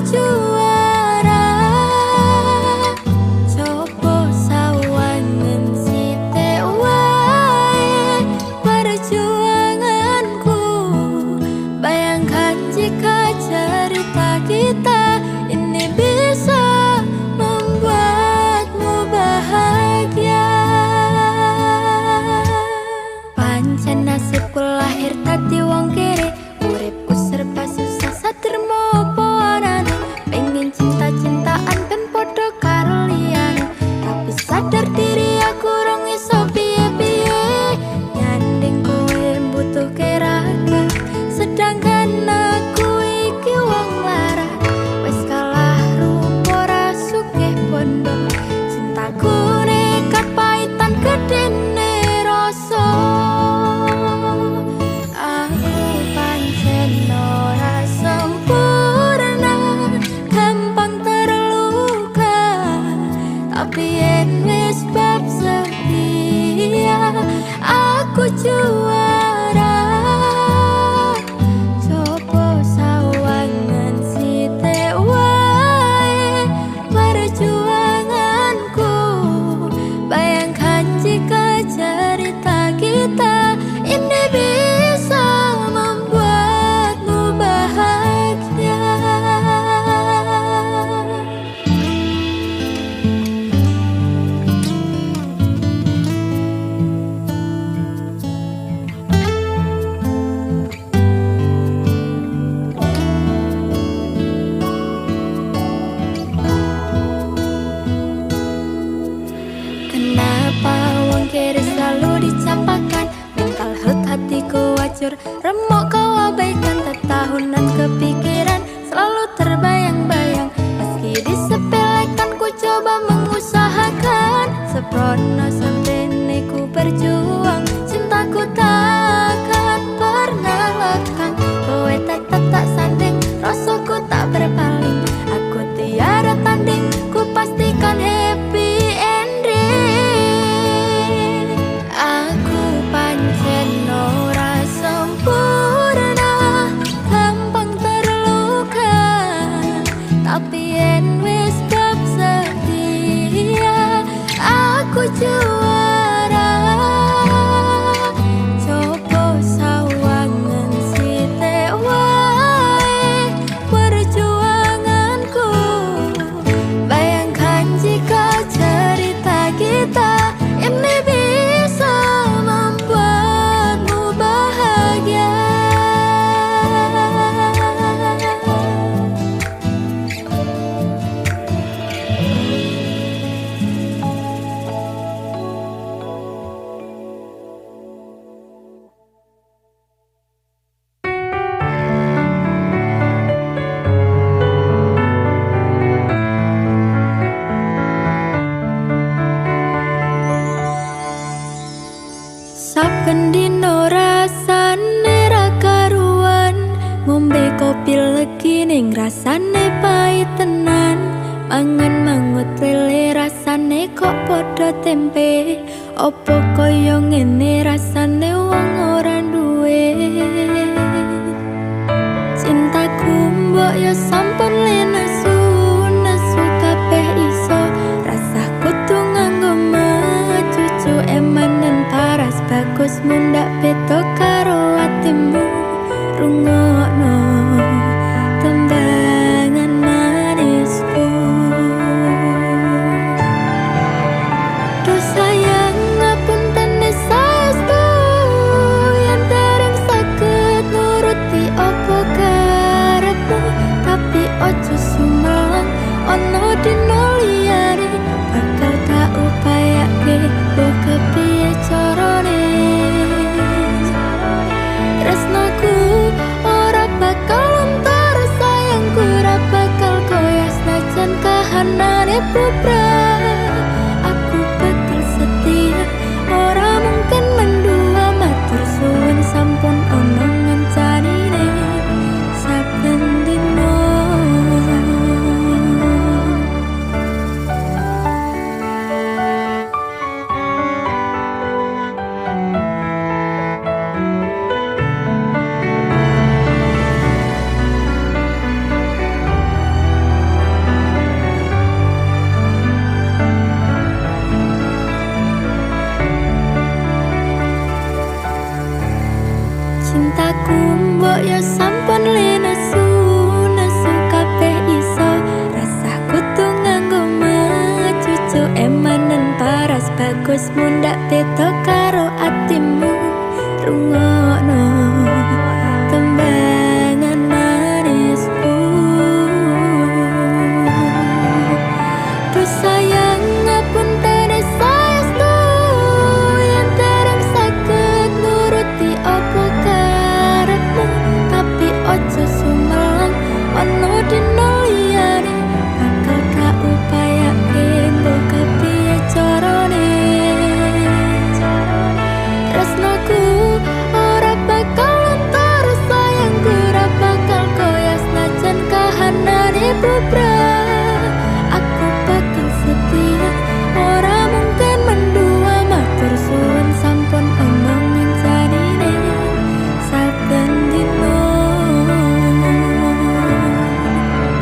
juara. Coba sawangan sithik wae perjuanganku. Bayangkan jika cerita kita ini bisa membuatmu bahagia. Pancen nasibku lahir tadi wong kere, uripku serba susah satrimo apa anane. Pengen cinta-cintaan ben padha karo liyane, tapi sadar diri aku rong iso piye-piye. Nyanding kowe butuh keraga, sedangkan aku iki wong lara. Wis kalah rupa ra sugih bondo, cintaku nekat paitan gedene rasa. Aku pancen ora sempurna, gampang terluka, tapi yen wis bab setia aku juara. Coba sawangan sithik wae perjuanganku. Bayangkan jika cerita kita ini bisa membuatmu bahagia. Kenapa wong kere selalu dicapakan? Mental health hatiku wajur, remuk kau abaikan. Tetahunan kepikiran selalu terbayang-bayang. Meski disepelekan ku coba mengusahakan. Seprono sampai ku berjuang, cintaku takkan pernah lekang. Kowe tetap tak sanding, rasaku tak berpaling. Aku tiada tanding, ku pastikan happy ending. Aku pancen ora sempurna, gampang terluka, tapi yen wis bab setia aku juara. Coba sawangan sithik wae perjuanganku. Bayangkan jika cerita kita ini bisa membuatmu bahagia. Saben dino rasane ra karuan, ngombe kopi legi ning rasane pahit tenan. Mangan mangut lele rasane kok padha tempe. Opo koyo ngene rasane wong ora duwe. Cintaku mbok yo sampun lenesu, nesu kabeh iso. Rasah kudu nganggo cucu emanen paras bagus mundak beda karo atimu. Rungokno tembangan manisku. Duh sayang ngapunten saestu, yen dereng saged nuruti apa karepmu. Tapi ojo sumelang, ono dino liyane bakal tak upayake. Mbok kepiye carane? Tresnaku ora bakal luntur, sayangku ora bakal koyo senajan kahanane bubrah. Aku bakal setia, ora mungkin mendua. Matur suwun sampun ono ngencanine saben dino. bubrah. Aku bakal setia, ora mungkin mendua. Matur suwun sampun ana ngencanine saben dina.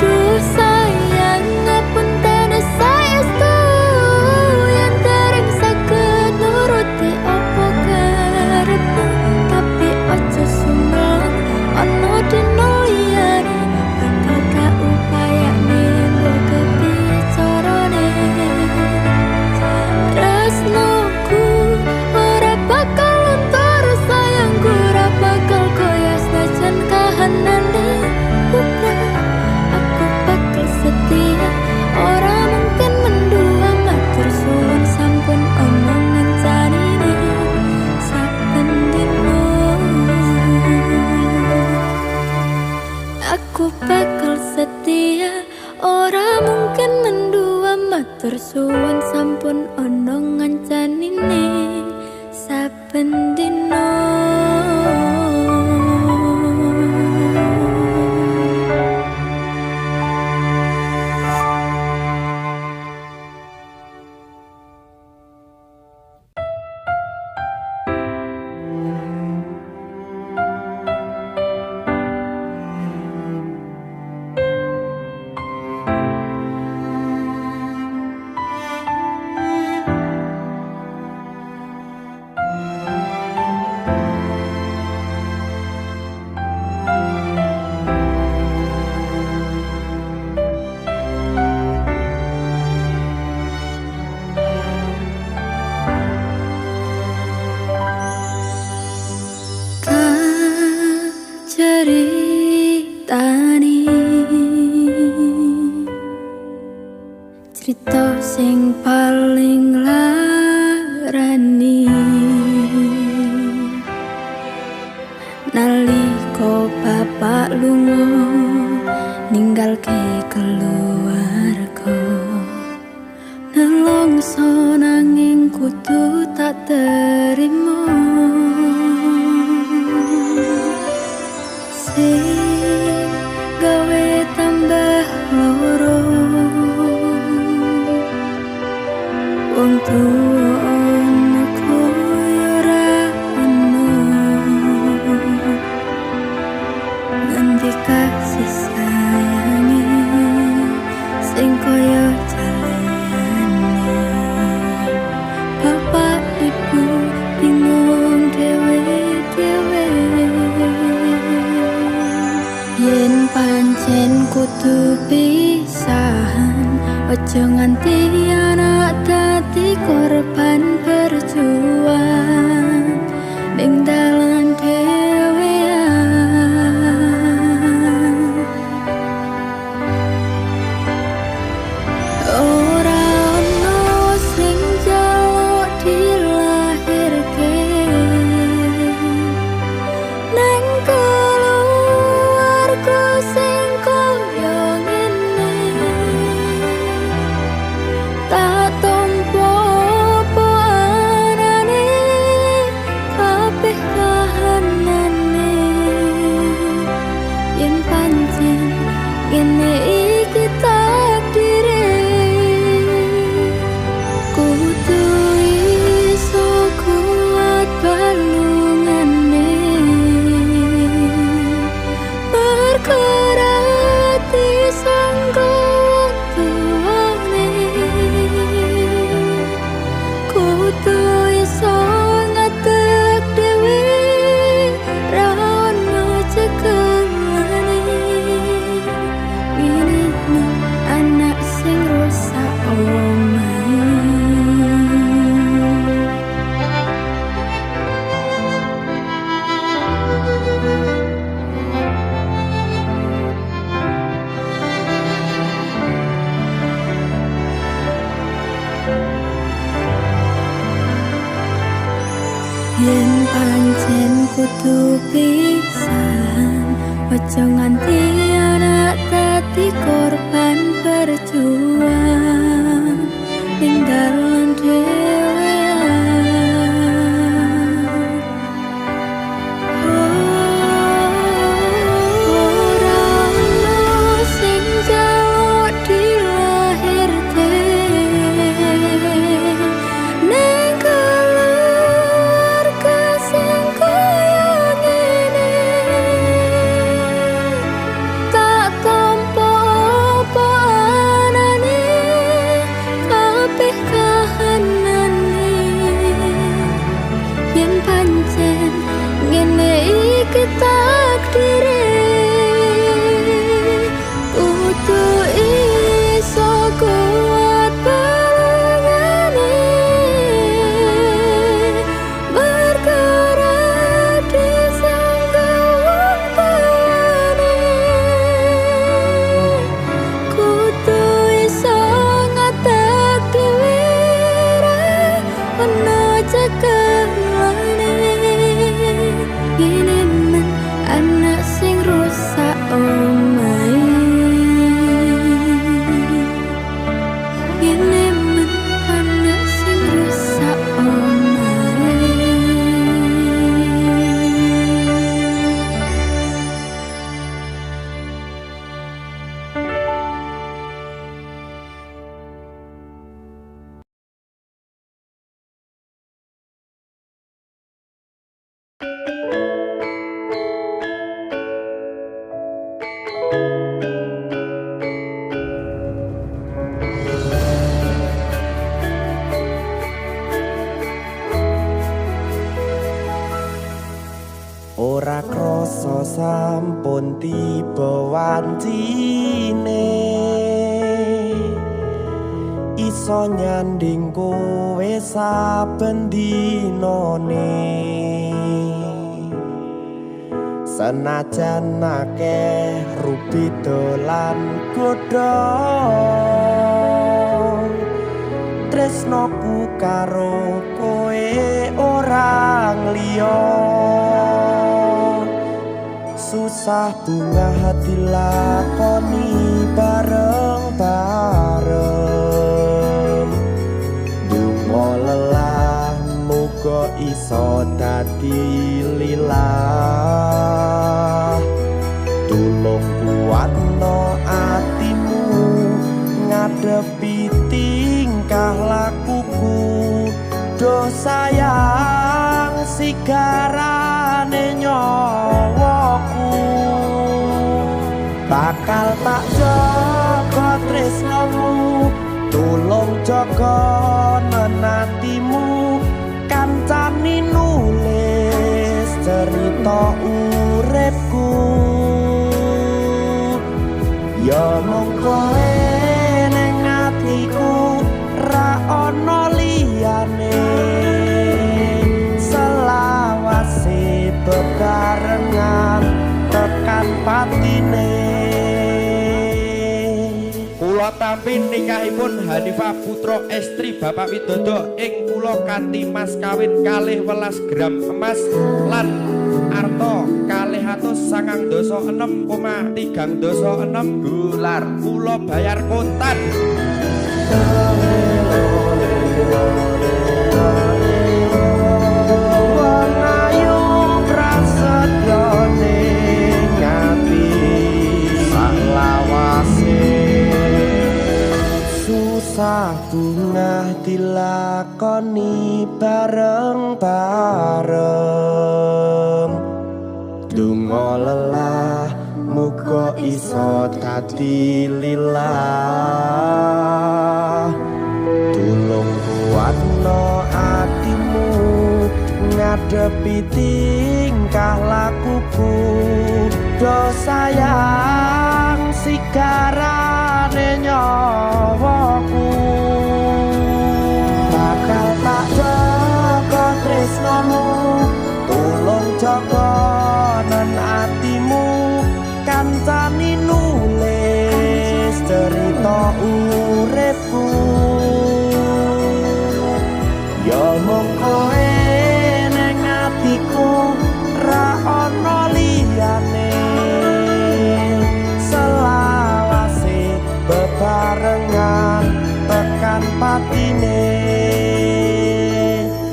Duh sayang ngapunten saestu yen dereng saged nuruti apa karepmu, tapi aja sumbang ana dina liyane bakal gak upayane mbok kepiye carane. Tresnoku ora bakal luntur, sayangku ora bakal koyo senajan kahanane bubrah. Aku bakal setia, ora mungkin mendua. Matur suwun sampun ana ngencanine saben dina. Aku bakal setia, ora mungkin mendua. Matur suwun sampun ana ngencanine saben dina. Ceritani cerita sing paling larani nalika bapak lunga ninggalke keluarga. Nelongso nanging kudu tak terima, sing gawe tambah loro. Wong tuwa ana koyo ora ana, ngendi kasih sayange sing koyo jalane. Bapak ibu bingung dhewe-dhewe, yen pancen kudu pisahan, ojo nganti anak dadi korban perjuangan ning dalan dhewean. Ora ono sing njaluk dilahirke nang keluarga sing koyo ngene. Tak tompo apa anane, kabeh kahanane. Yen pancen ngene iki takdire, kudu iso kuat balungane. Berkerati sanggo tuane, kudu iso ngadeg dhewe, ra ono cekelane. Ngene anak sing rusak omahe. Yen pancen kudu pisahan, ojo nganti anak dadi korban perjuangan ning dalan dhewean. Ora ono sing jauh sampun tiba wancine iso nyanding kowe saben dinane senajan akeh rupi dolan godho tresnoku karo kowe orang liya susah bunga hati lakoni bareng-bareng dungo lelah muga iso dadi lilah tulung kuatno atimu ngadepi tingkah lakuku do sayang sigarane nyawaku bakal tak jaga tresnamu tulung jaga menatimu kancani nulis cerita uripku ya mung kowe ning atiku ra ono liyane selawase bebarengan tekan patine kula tampi nikahipun Hanifah putra estri Bapak Widodo ing kula kanthi mas kawin 12 gram emas lan arta 296,36 dolar kula bayar kontan susah bunga dilakoni bareng-bareng dungo lelah muga iso dadi lilah tulung kuatno atimu ngadepi tingkah lakuku do sayang sigarane nyawaku bakal tak jaga tresnamu tulung jaga nan atimu kancani nulis cerita uripku ya mung kowe ning atiku ra ono liyane selawase bebarengan tekan patine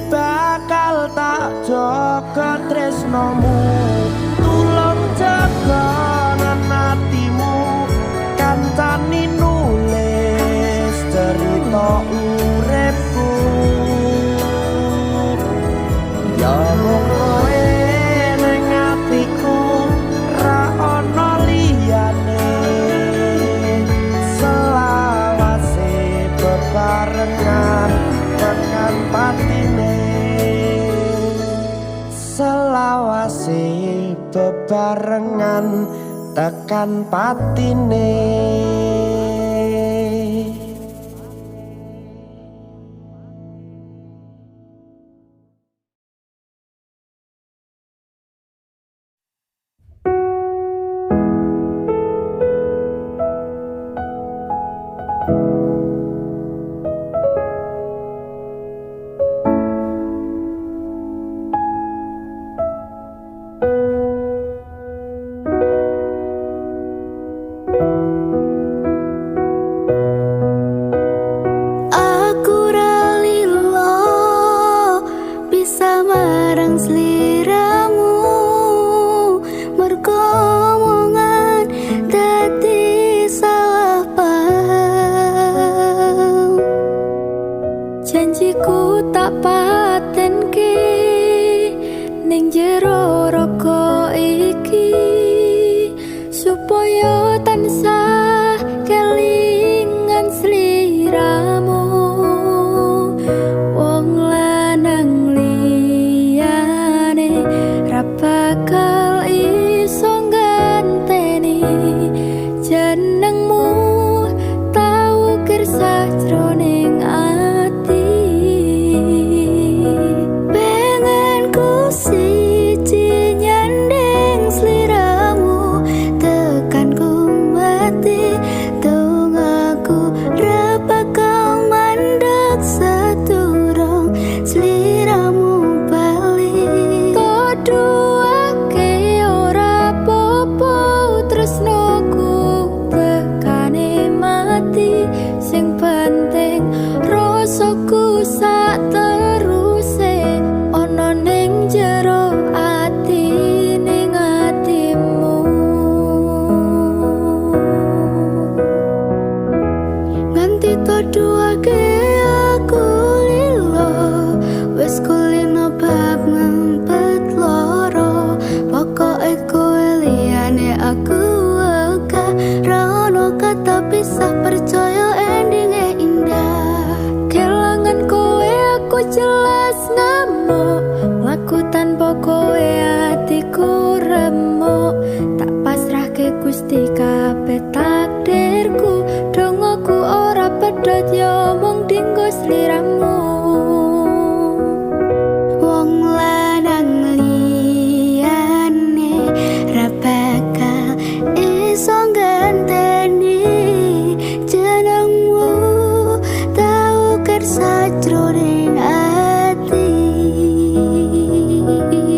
bakal tak jaga tresnamu tulung jaga nan atimu kancani nulis cerita uripku ya mung kowe ning atiku ra ono liyane selawase bebarengan tekan patine selawase bebarengan tekan patine pisah percaya endingnya indah. Kelangan kowe aku jelas ngamuk, laku tanpa kowe hatiku remuk. Tak pasrah ke Gusti kabeh takdirku, dongoku ora pedot yo mung dinggo sliramu. Wong lanang liyane ra bakal iso ganteni jenengmu, tau kersa jroning ati.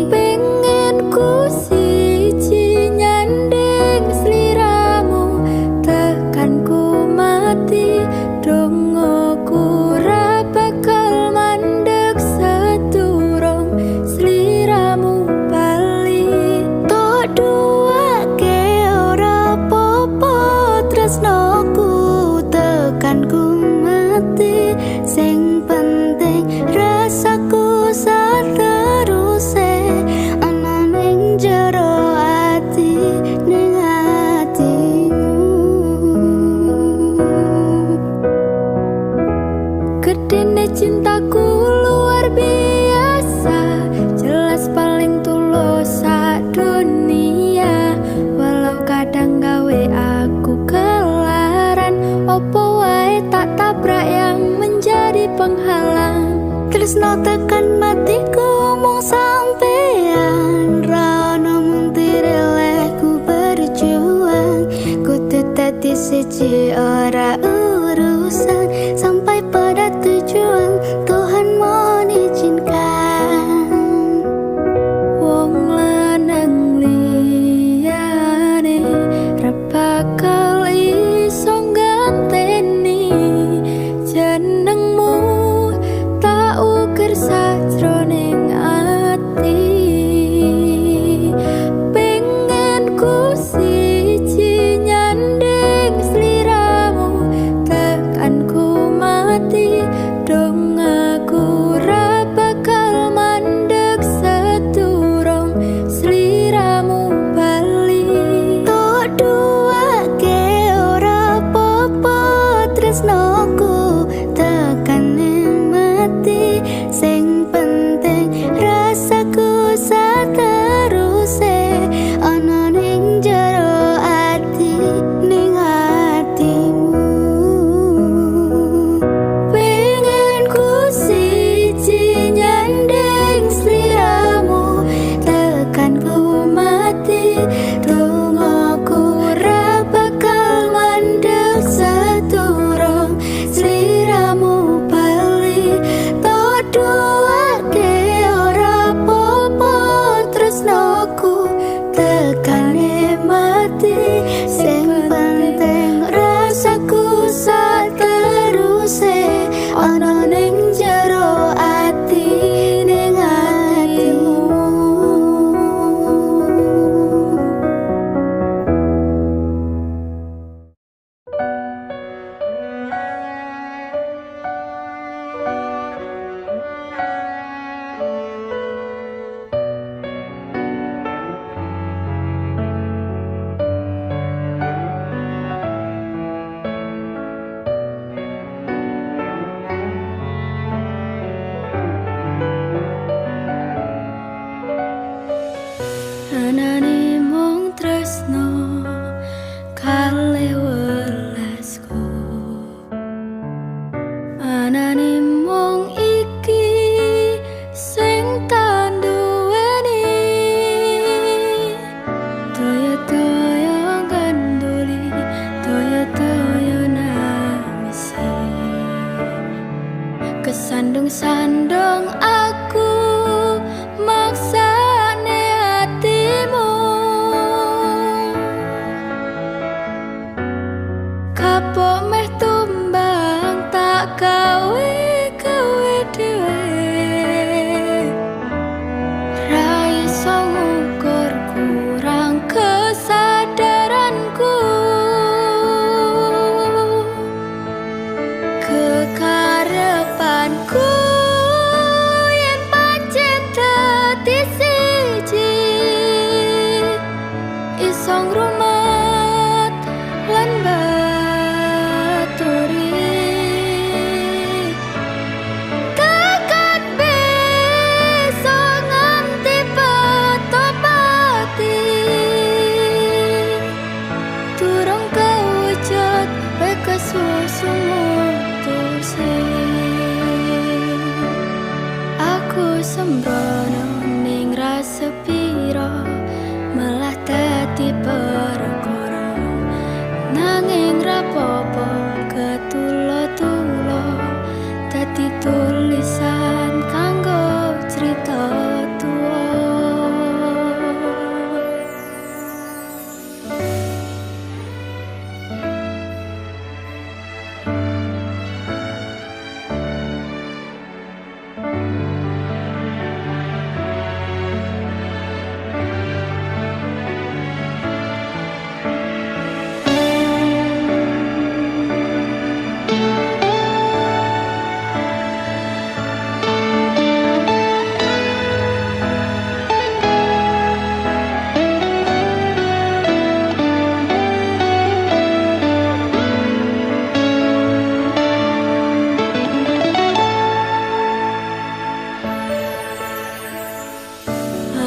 Pengen ku siji nyanding sliramu, tekan ku mati dongoku ra bakal mandeg sedurung sliramu bali. Tok duwake ora apa-apa tresnoku, tekan ku mati sing penting rasaku sateruse ana ning jero ati ning atimu. Gedene cintaku luar biasa, jelas paling tulus sak dunia. Walau kadang gawe aku kelaran, opo wae tak tabrak yang menjadi penghalang. Tresno tekan matiku mung sampean, ra ono mung tirelehku berjuang. Kudu dadi siji ora urusan, sampai pada tujuan Tuhan mohon izinkan. Wong lanang liyane ra bakal iso ganteni jenengmu, tak ukir sajroning ati. Pengen ku siji nyanding sliramu, tekan ku mati dong aku ra bakal mandeg sedurung sliramu bali. Tok duwake ora apa-apa tresnoku, tekan mati sing penting rasaku sateruse ana ning jero ati ning atimu. Pengen ku siji nyanding sliramu, tekan ku mati dongoku ra bakal mandeg sedurung sliramu bali. Tok duwake ora apa-apa tresnoku, tekane mati sing penting rasaku sateruse ana ning jero ati ning atimu. Anane mung tresno kalih welasku, anane mung iki sing tak duweni. Toyo-toyo ganduli, toyo-toyo nangisi, kesandung-sandung aku maksane hatimu. Kapok meh tumbang tak gawe dhewe, ra iso ngukur kurang kesadaranku. Kekarepanku sembrono ning rasa piro malah dadi perkara nanging rapopo ketulo-tulo dadi tulisan kanggo cerita tuwa.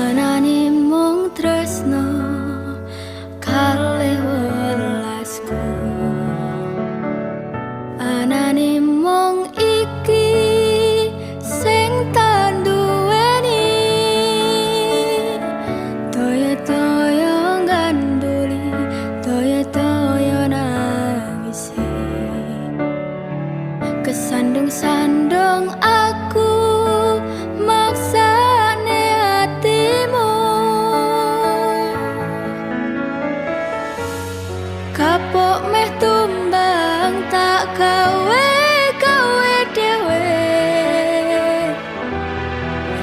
Anane mung tresno kalih welasku, anane mung iki sing tak duweni, toyo-toyo ganduli, toyo-toyo nangisi, kesandung-sandung aku maksane hatimu, kapok meh tumbang tak gawe dhewe,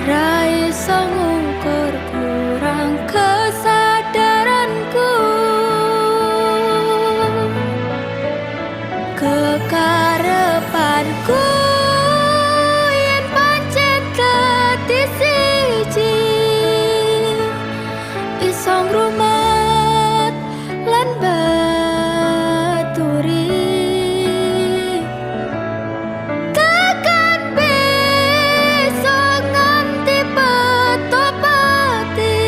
ra iso ngukur kurang kesadaranku, kekarepanku yen pancen dadi siji, iso ngrumat lan baturi, tekan besok nganti petopati,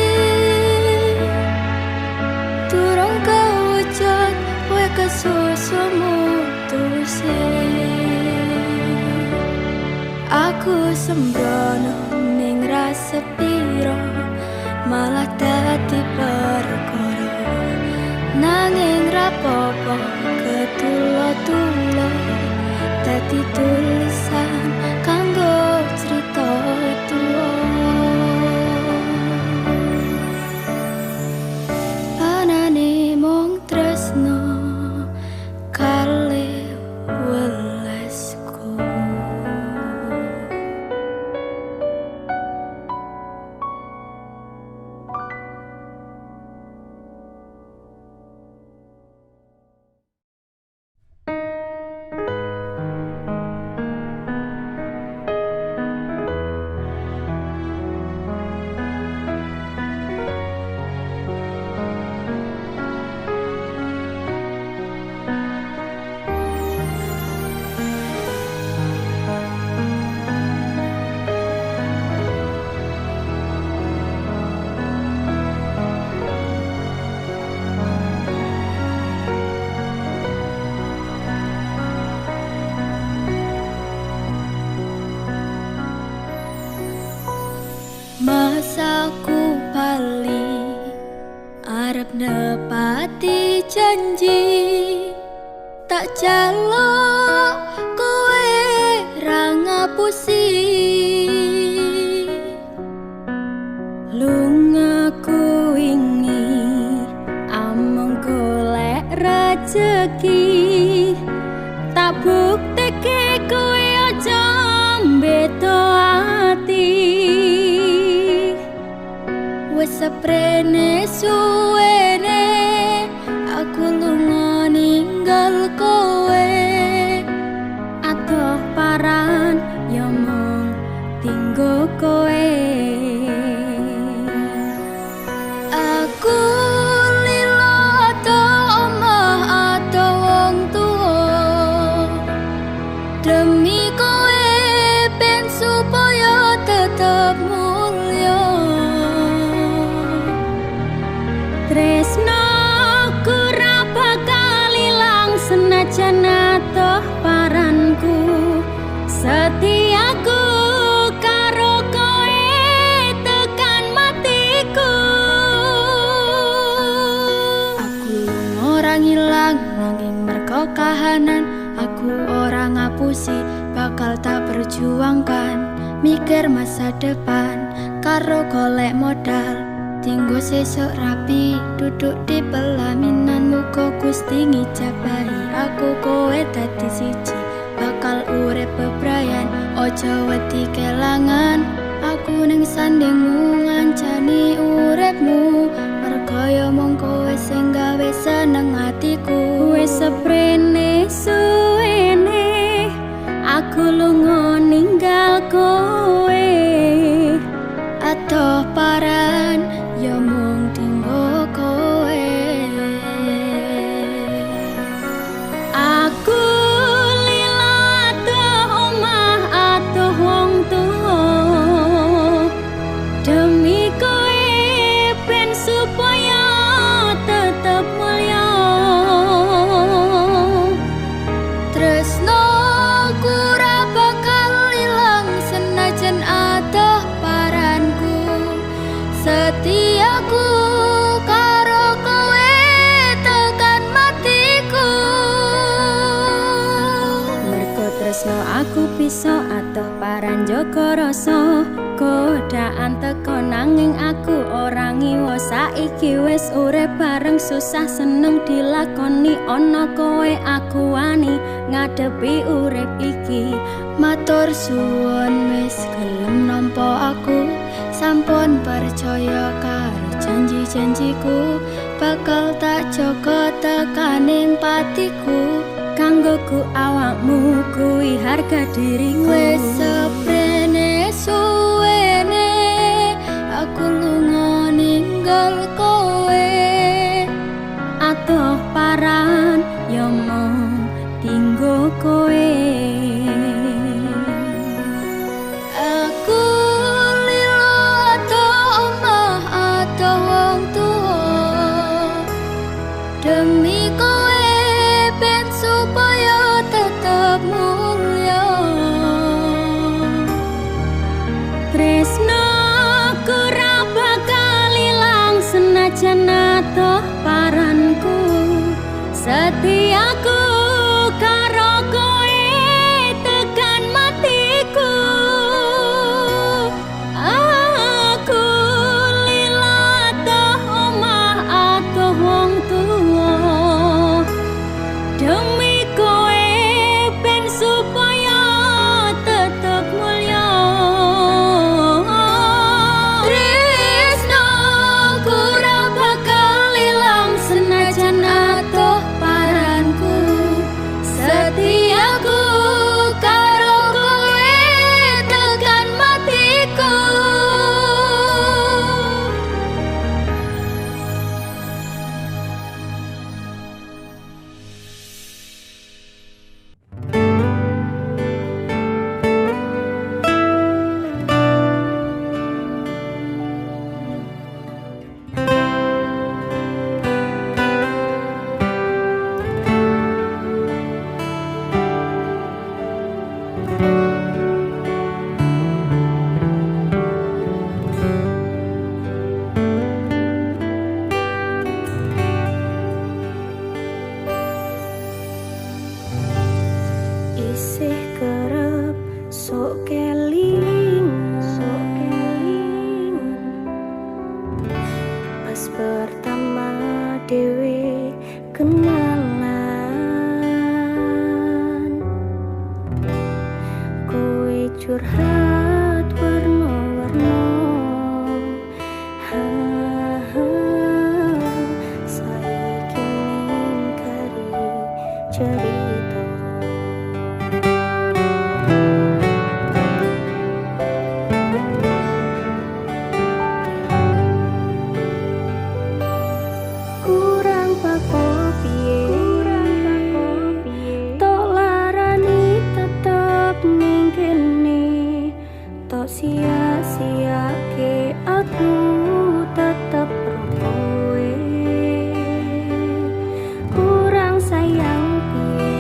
durung kewujud kowe kesusu mutusi. Aku sembrono ning rasa piro malah dadi perkara nanging rapopo ketulo-tulo dadi tulisan kanggo cerita tuwa. Anane mung tresno kalih welasku. Masaku bali arep nepati janji, tak jaluk kowe ra ngapusi, lungaku wingi amung golek rejeki, tak bukteke kowe aja mbeto ati. Wes seprene suwene aku lunga ninggal kowe, adoh paran ya mung tinggo kowe. Aku lilo ado omah ado wong tuwa demi kowe ben supaya tetep mulya. Tres ilang nanging mergo kahanan aku ora ngapusi bakal tak perjuangkan mikir masa depan karo golek modal tinggo sesuk rapi duduk di pelaminan muga Gusti ngijabahi aku kowe dadi siji bakal urip bebrayan ojo wedi kelangan aku ning sandingmu ngancani uripmu mergo yo mung kowe sing gawe seneng atiku wis seprene suwene aku lunga ninggal kowe atoh paran yo mung tinggo kowe aku lila atoh omah atoh wong tuwa demi kowe ben supaya tetep mulya tresno ora bakal ilang senajan atoh paranku setiaku karo kowe tekan matiku mergo tresno aku bisa atoh paran jaga rasa godaan teko nanging aku ora ngiwa saiki wis urip bareng susah seneng dilakoni ana kowe aku wani ngadepi urip iki matur suwun wis gelem nampa aku sampun percaya karo janji-janjiku bakal tak jaga tekaning patiku kanggoku awakmu kuwi harga diriku wis seprene suwene aku lunga ninggal kowe atoh paran yo mung tinggo kowe aku lilo atoh omah atoh wong tuwa demi kowe ben supaya tetep mulya tresno ora bakal ilang senajan atoh paranku setiaku karo kowe tekan matiku aku lila atoh omah atoh wong tuwa demi kowe ben supaya tetep mulya tresno ora bakal ilang senajan atoh paranku setiaku karo kowe tekan matiku isih kerep sok keling pas pertama dewe kenalan kowe curhat warna-warna saiki ningkari cerita kurang pako piye tok larani tetep ning kene tok sia-siake aku tetep kowe kurang sayang piye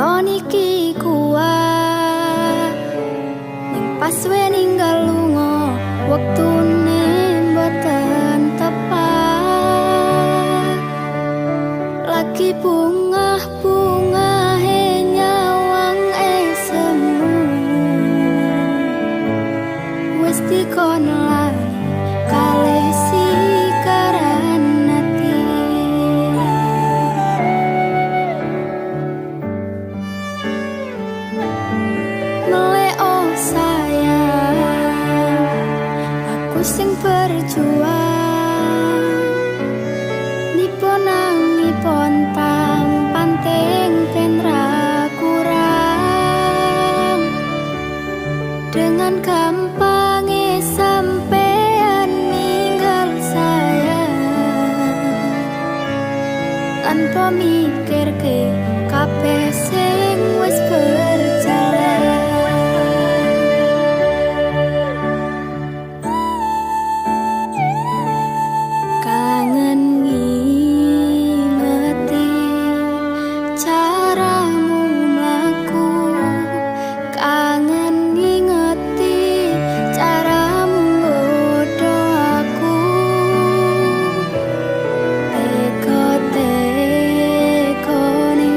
Kula niki kuat ning pas we ninggal lunga wektune mboten tepat lagi bungah-bungah nyawang semu wis dikon lae kalih sikaran ati meleo sayang aku sing berjuang nipon tampan teng ben ra kurang dengan gampang sampean ninggal saya tanpa mikir ke kabeh sing wis berjalan kangen ngingeti caramu mlaku kangen ngingeti caramu nggodho aku teko-tekone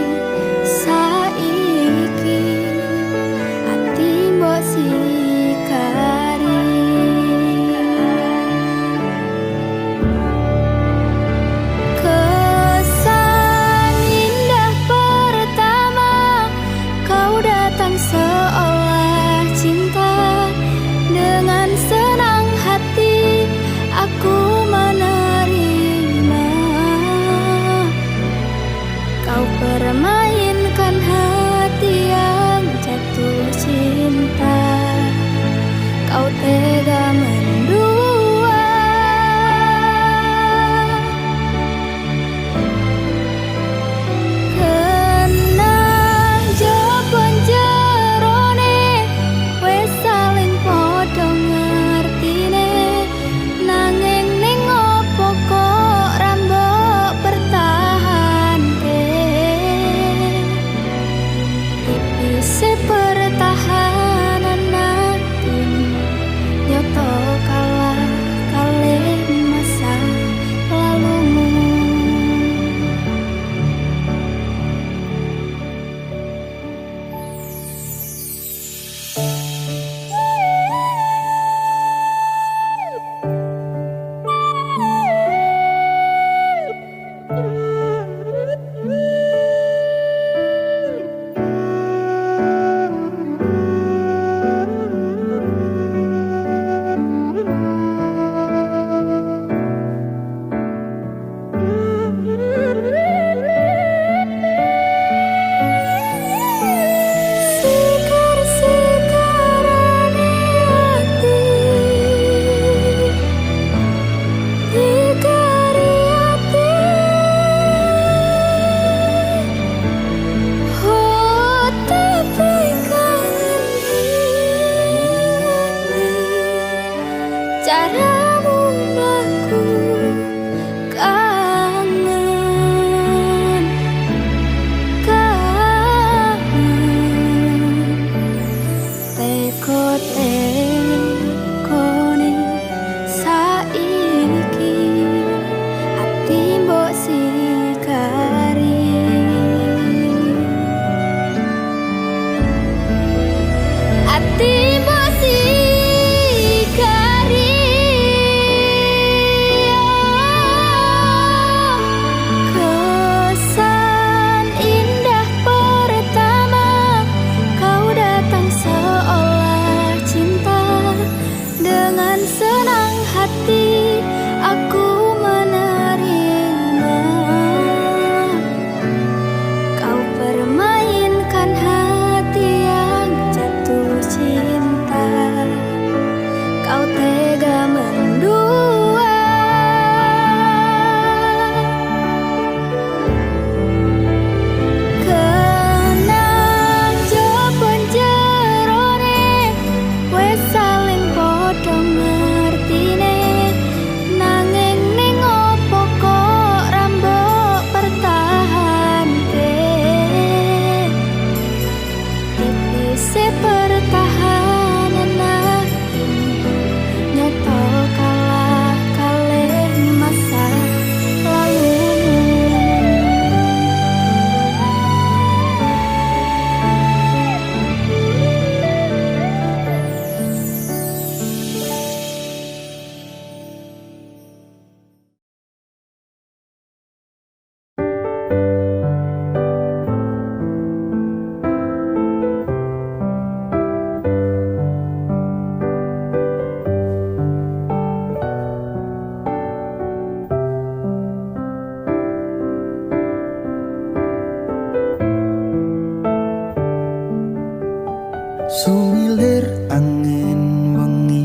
Sumilir angin wengi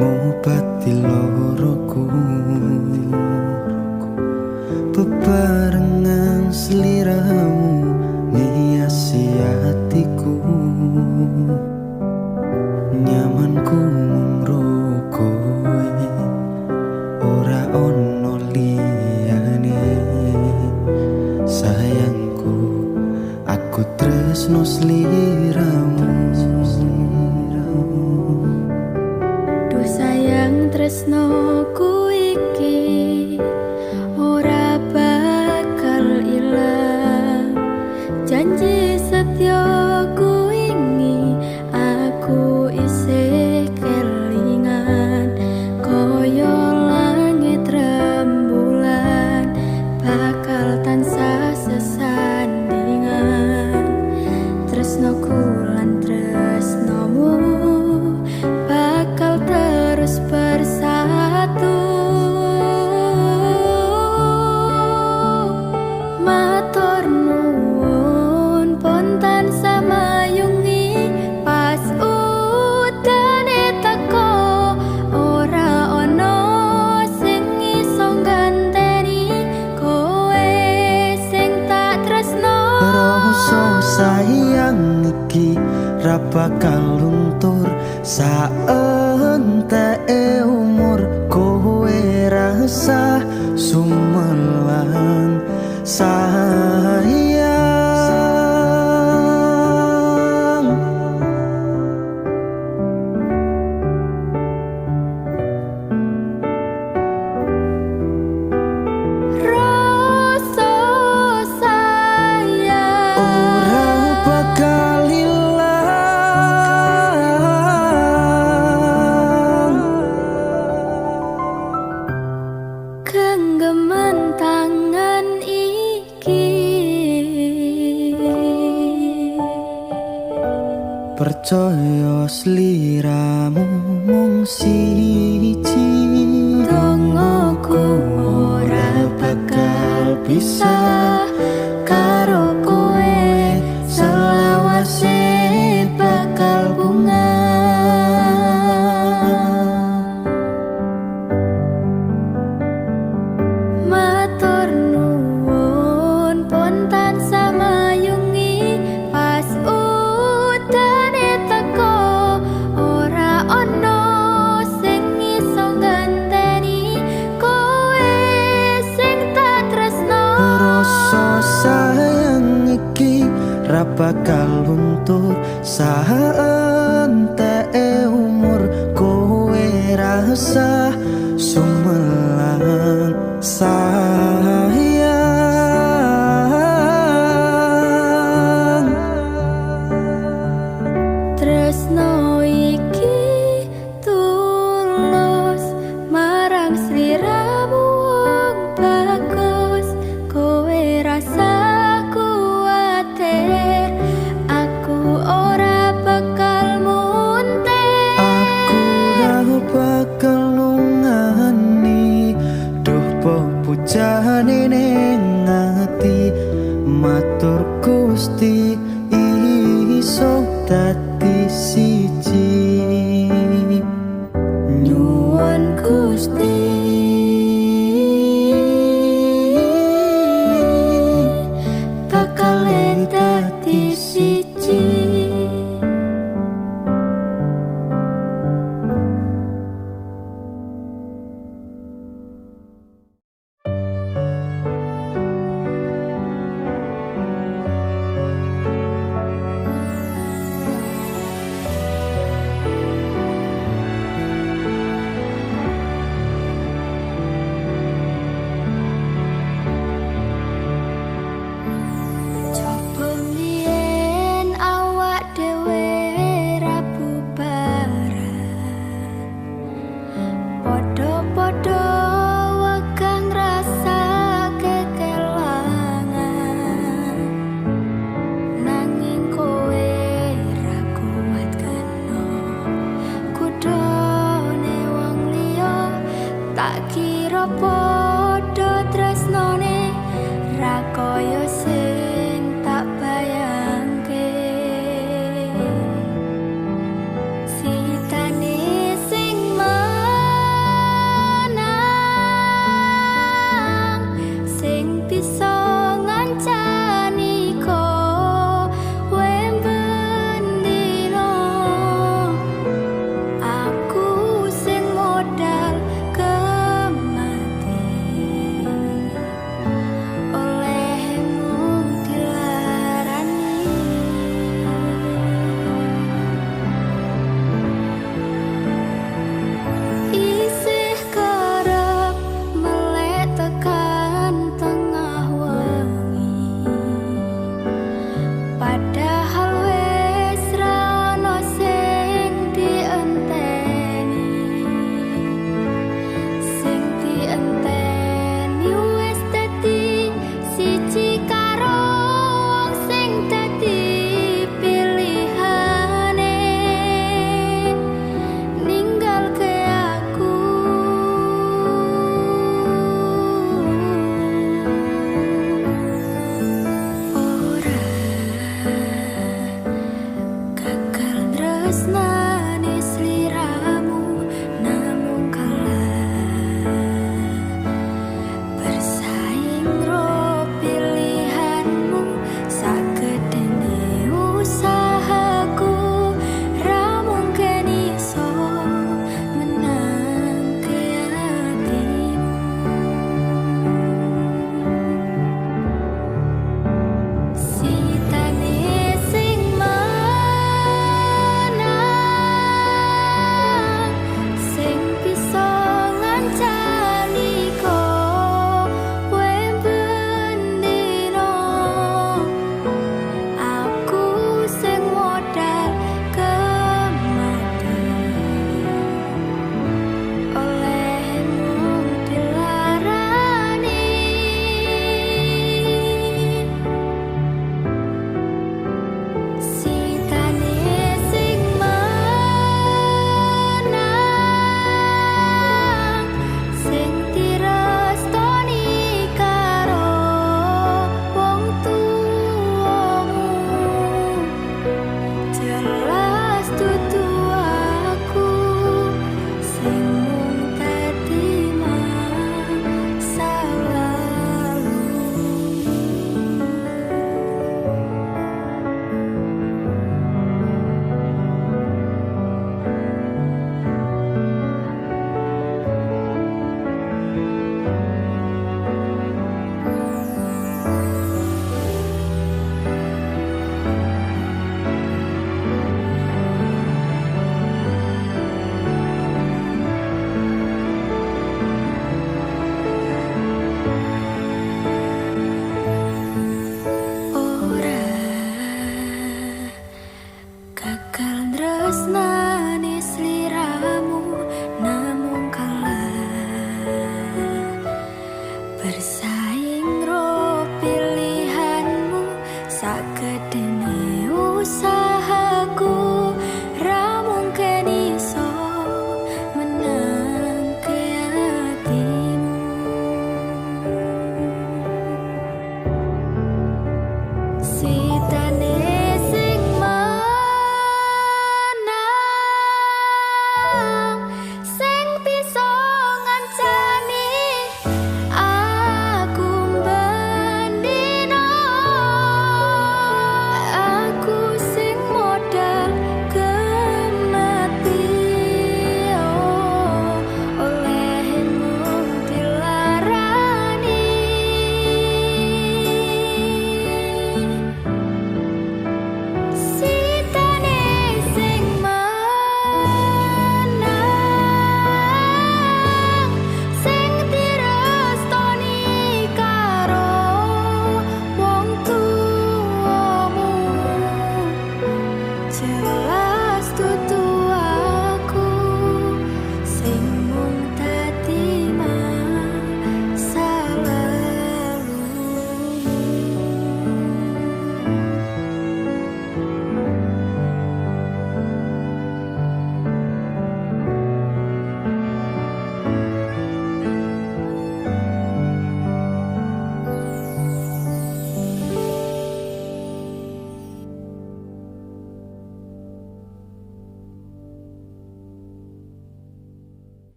ngobati loroku, bebarengan seliramu ngiasi hatiku. Nyamanku ngomro kowe ora ono liyane. Sayangku aku tresno sliramu. Duh sayang tresnoku iki ora bakal ilang. Janji setyaku ini aku isih kelingan. Koyo langit rembulan bakal tansah sesandingan. Tresnoku lan tresnomu bakal terus bersatu. Matur nuwun pontan samayungi pas udane teko. Ora ono sing iso ganteni kowe sing tak tresno. Rasa sayang iki ra bakal luntur saenteke umur. Kowe rasa sumelang sayang. Rasa sayang Ora bakal ilang. genggaman tangan iki. Percaya sliramu mung siji. Dongoku ora bakal bisa karo kowe, selawase bakal bunga. Matur nuwun pontan samayungi pas udane teko. Ora ono sing iso ganteni kowe sing tak tresno. Rasa sayang iki ra bakal luntur saenteke umur. Kowe rasa sumelang sayang. Tresno iki tulus marang sliramu wong bagus. Kowe rasa kuwatir aku ora bakal muntir. Aku ra bakal nungani, duh pepujane ning ati. Matur Gusti iso dadi siji. Nyuwun Gusti bakal dadi siji.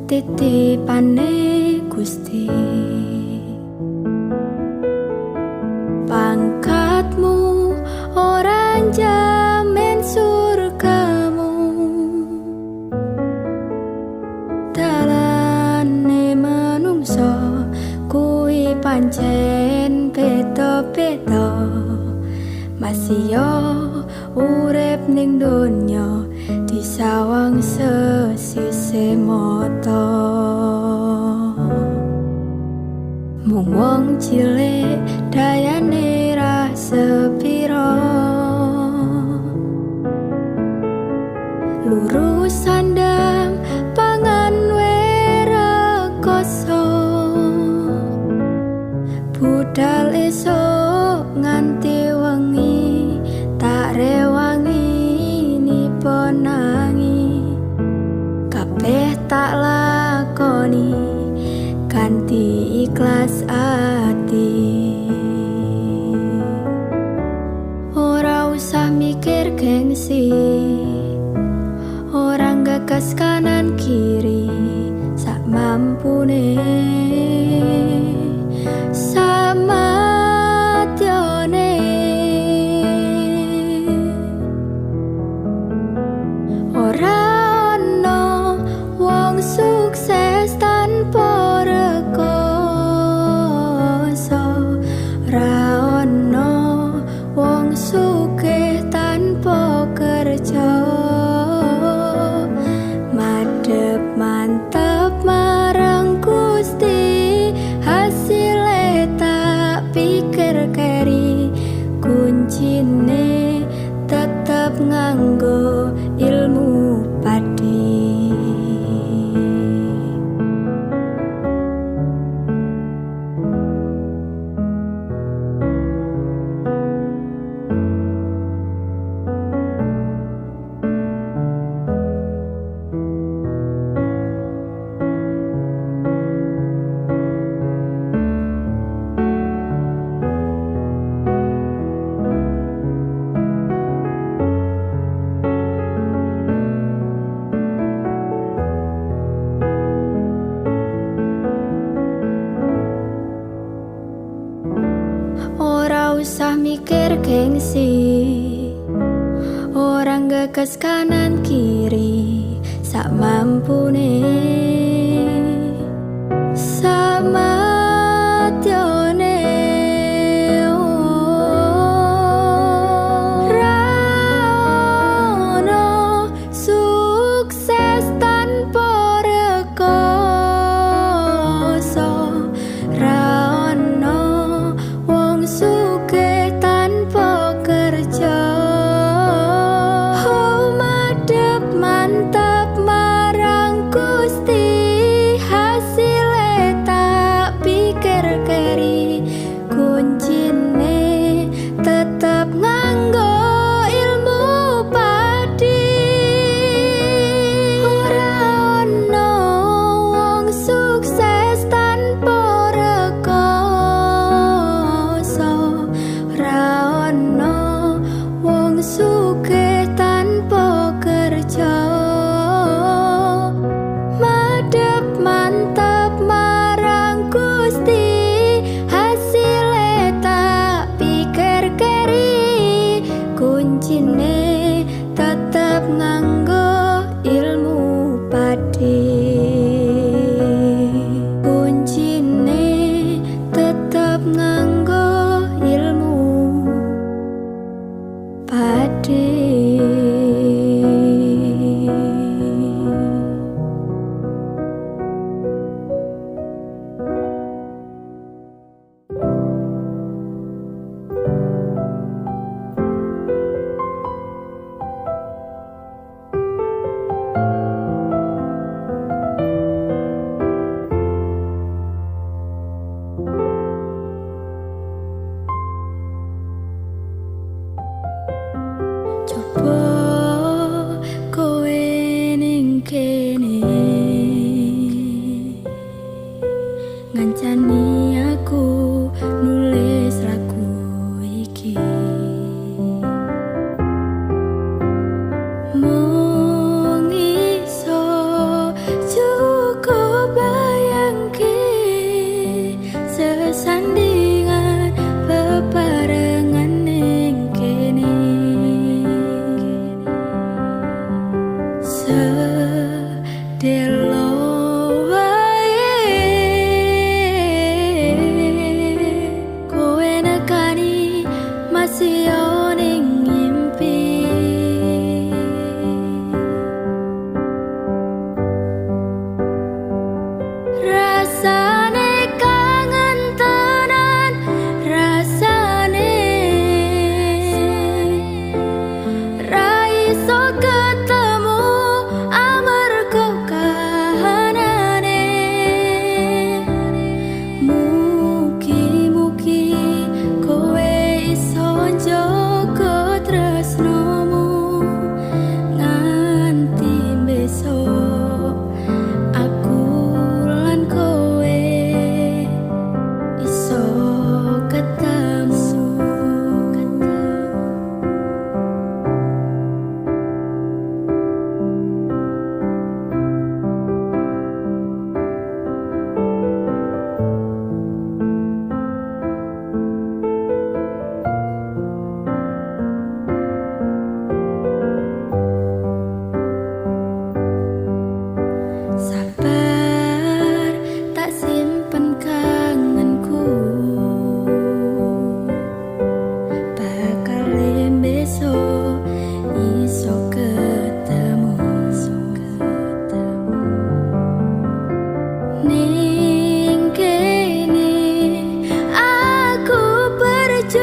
titipane Gusti, pangkatmu ora njamin surgamu, dalane manungsa kuwi pancen beda-beda, masih yo urip ning donya disawang sesise mata. Mung wong cilik dayane ra sepira, lurus sandang pangan werekoso, budal esok nganti wengi tak rewangi niponangi, kabeh tak lakoni kanthi ikhlas ati. Ora usah mikir gengsi, orang gagas kanan kiri, sak mampune sama tione. Ora ono wong sukses tanpa rekoso, ora ono wong sugih tanpa kerja. Madhep mantep marang Gusti usah mikir gengsi, orang gegas kanan kiri, sak mampune, sama tione. Rano sukses tanpa rekoso, rano wong sugih tanpa kerja. Oh madep mantap marang Gusti, hasilnya tak pikir keri, kuncine tetap nganggo ilmu padi. Ora ono wong sukses tanpa rekoso, ora ono wong sugih tanpa kerja. Madep mantap marang Gusti, hasilnya tak pikir keri, kuncine tetap nganggo ilmu padi. Kuncine tetap nganggo ilmu padi. Coba kowe ning kene ngancani aku nulis lagu iki, mung iso cukup bayangke sesandingan bebarengan ning kene. Sedelo wae kowe nekani masih ning ngimpi. Rasane kangen tenan, rasane ra iso ketemu amarga kahanane. Mugi-mugi kowe iso njaga tresnomu nganti besok aku lan kowe iso ketemu. Sabar tak simpen kangenku, bakal besok iso ketemu. Ning kene aku berjuang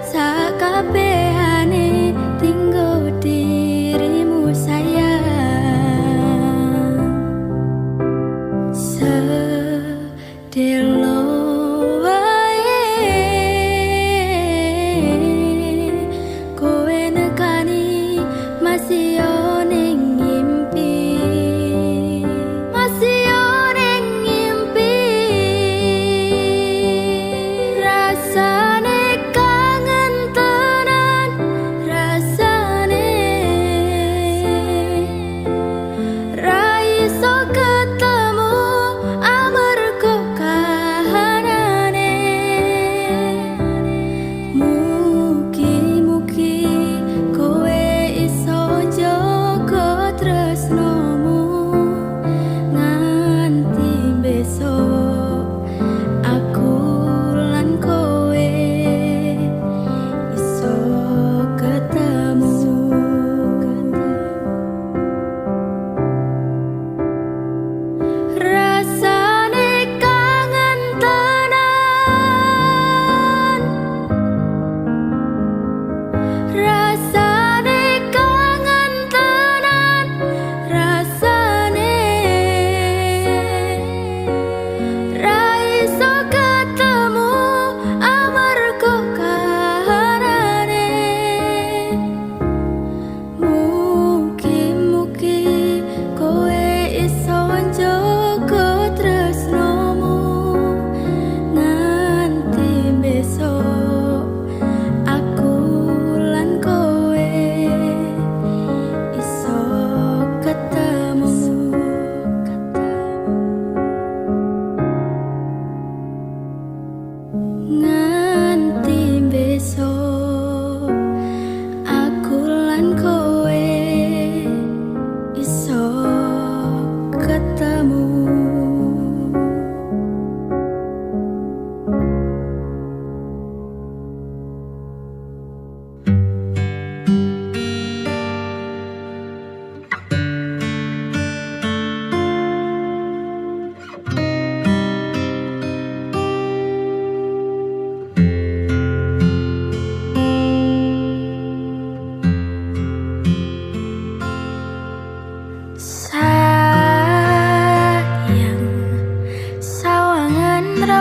sakabehane tinggo dirimu sayang. Sedelo wae kowe nekani masih ning ngimpi, masih ning ngimpi. Rasane kangen tenan, rasane ra iso ketemu amarga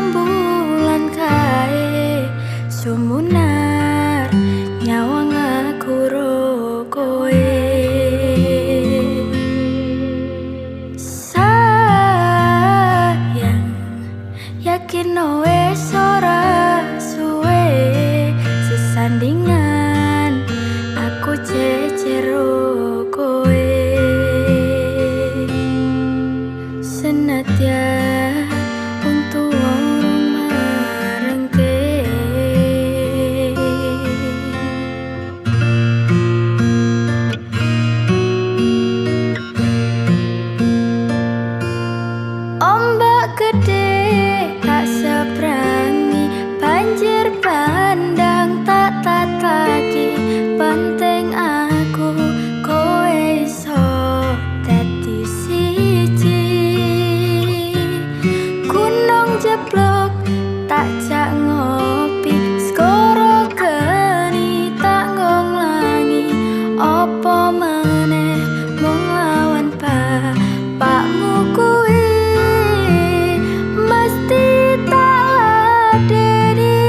rembulan kae sumunar nyawang aku ro koe sayang yakin wes ora suwe sesandingan aku cecero koe senadyan untuk orang marengke ombak gede tak seberangi banjir bandang tak tataki penting aku kowe iso dadi siji gunung jeblok tak jak ngopi skoro geni tak ngonglangi opo meneh mung lawan bapakmu kuwi mesti tak ladeni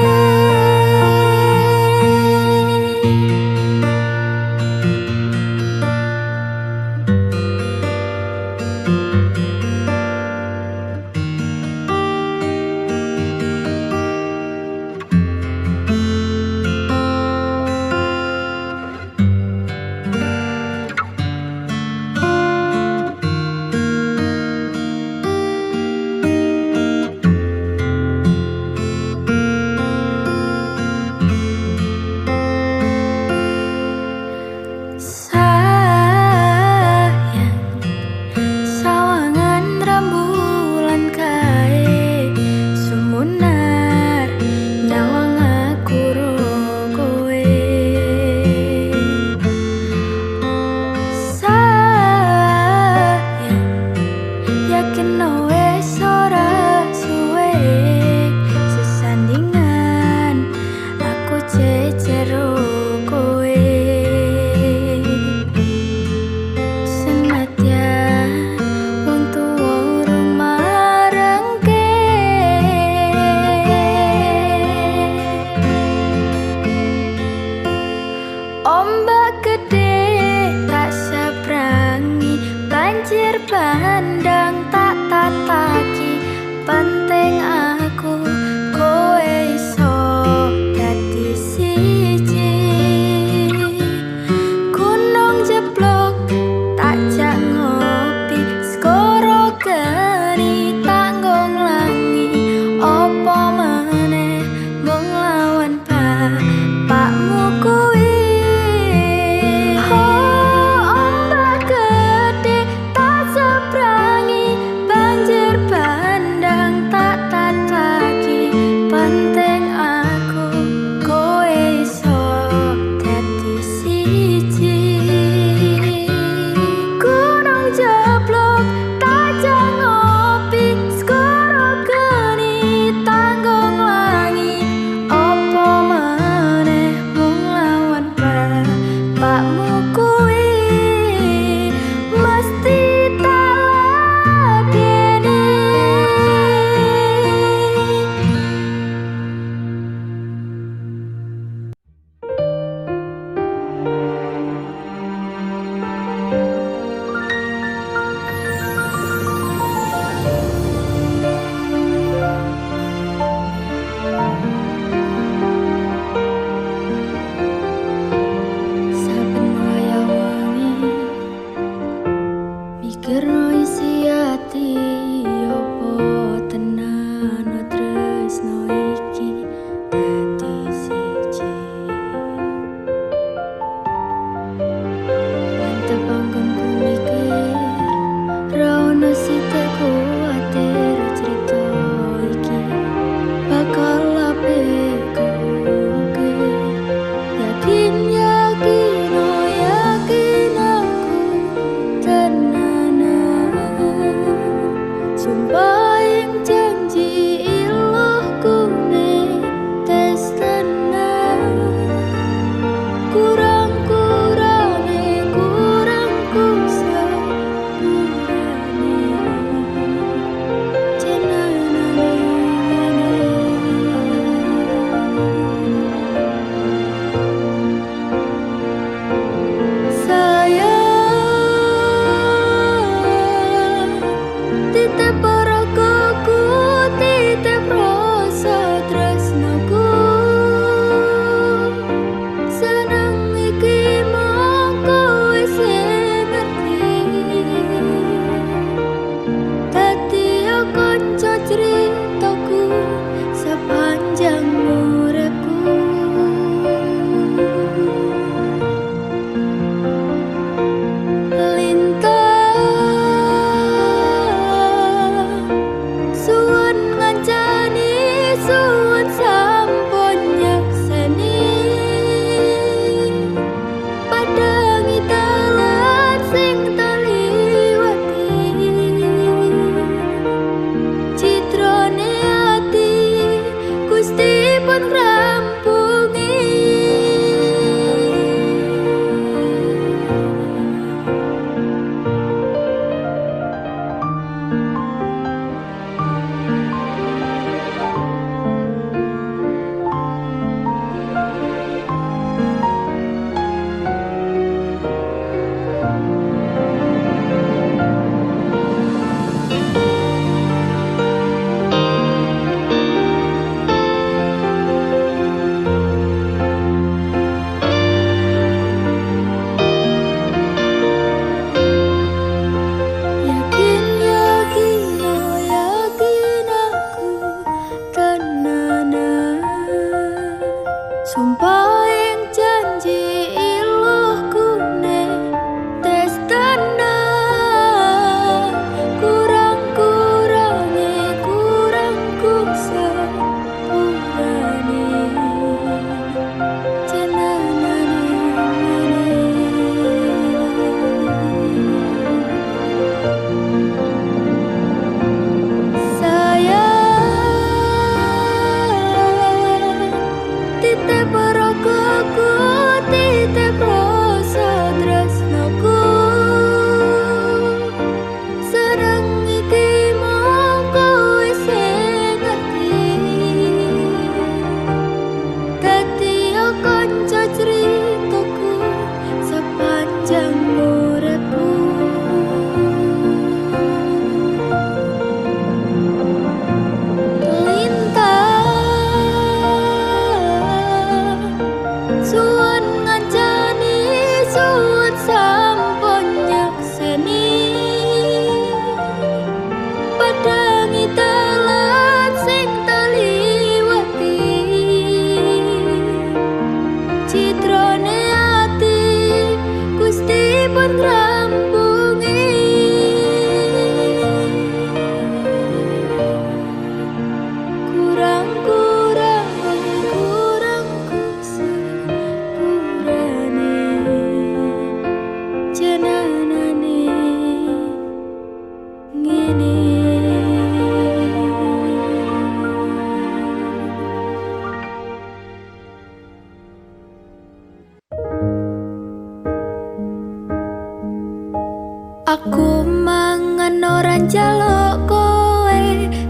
Aku mangan ora njaluk kowe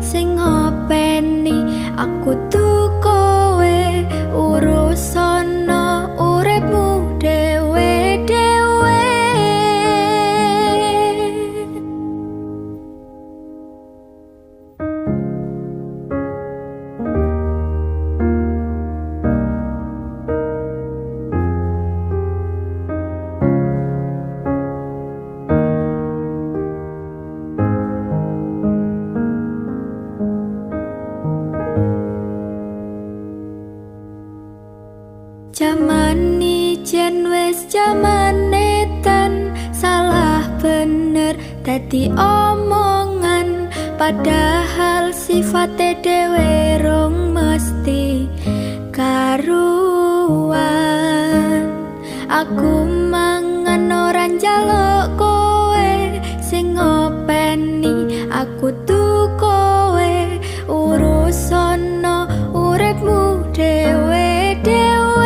sing ngopeni aku tuh kowe urusono uripmu dhewe-dhewe. Jaman ijen wis jaman edan, salah bener dadi omongan, padahal sifate dhewe rong mesti karuan. Aku mangan ora njaluk kowe sing ngopeni aku tuh kowe urusono uripmu dhewe-dhewe.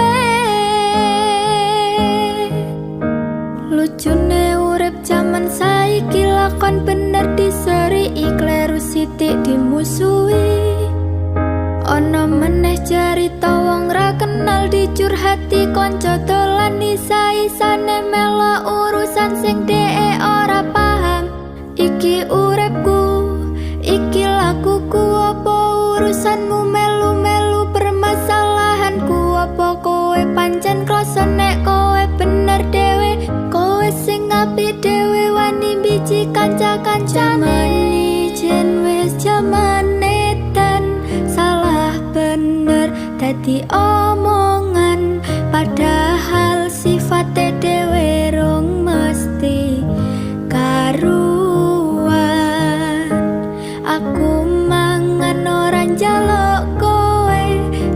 Lucune urip jaman saiki lakon bener diseri kleru sithik dimusuhi. Ana meneh cerita wong ra kenal dicurhati kanca dolan isa-isane melo urusan sing dhek ora paham. Iki uripku, iki lakuku, apa urusanmu melu-melu permasalahanku? Apa kowe pancen krasa nek kowe bener dhewe, kowe sing apik dhewe wani biji kanca-kancane? Ijen wis jaman edan, salah bener dadi omongan, padahal sifate dhewe rong mesti karuan. Aku mangan ora njaluk kowe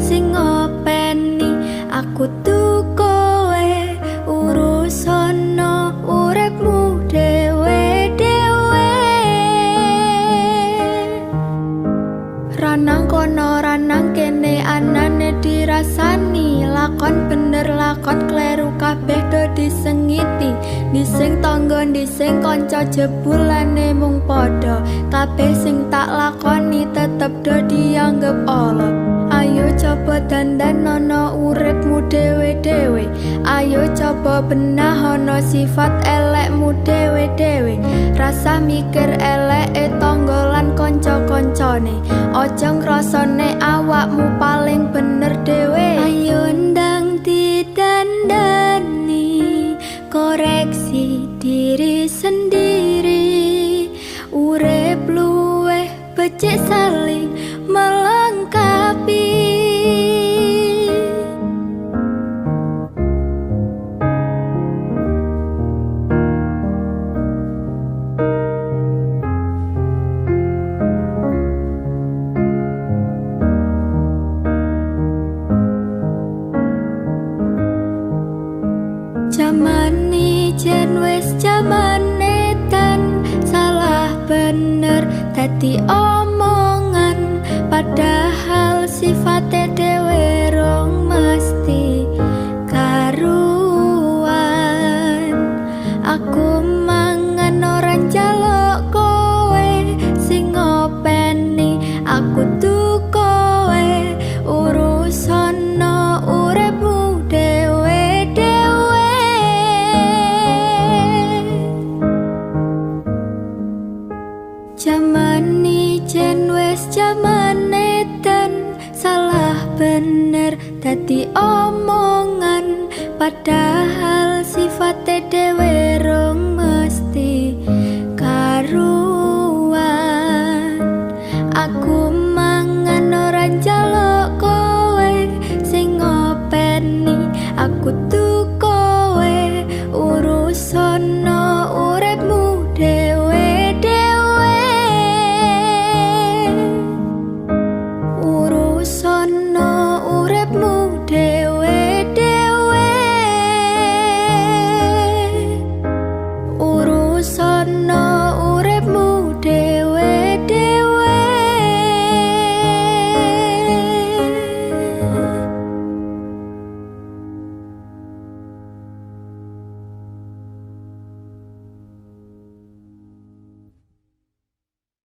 sing ngopeni aku tuh kowe urusono uripmu dhewe-dhewe. Ranang kono ranang kene anane dirasani, lakon bener lakon kleru kabeh do disengiti. Dising tangga dising kanca jebulane mung padha, kabeh sing tak lakoni tetep do dianggep ala. Ayo coba dandan ana uripmu dhewe-dhewe, ayo coba benah ana sifat elekmu dhewe-dhewe. Rasa mikir eleke tangga lan kanca-kancane, aja ngrasane awakmu paling bener dhewe. Ayo ndang didandani, koreksi diri sendiri. Urip luweh becik saling melengkapi. dadi omongan padahal sifatnya dhewe rong mesti karuan. Aku mangan ora njaluk kowe sing ngopeni aku tuh kowe urusono uripmu dhewe-dhewe. Jaman ijen wis jaman edan, salah bener dadi omongan padahal sifatnya dhewe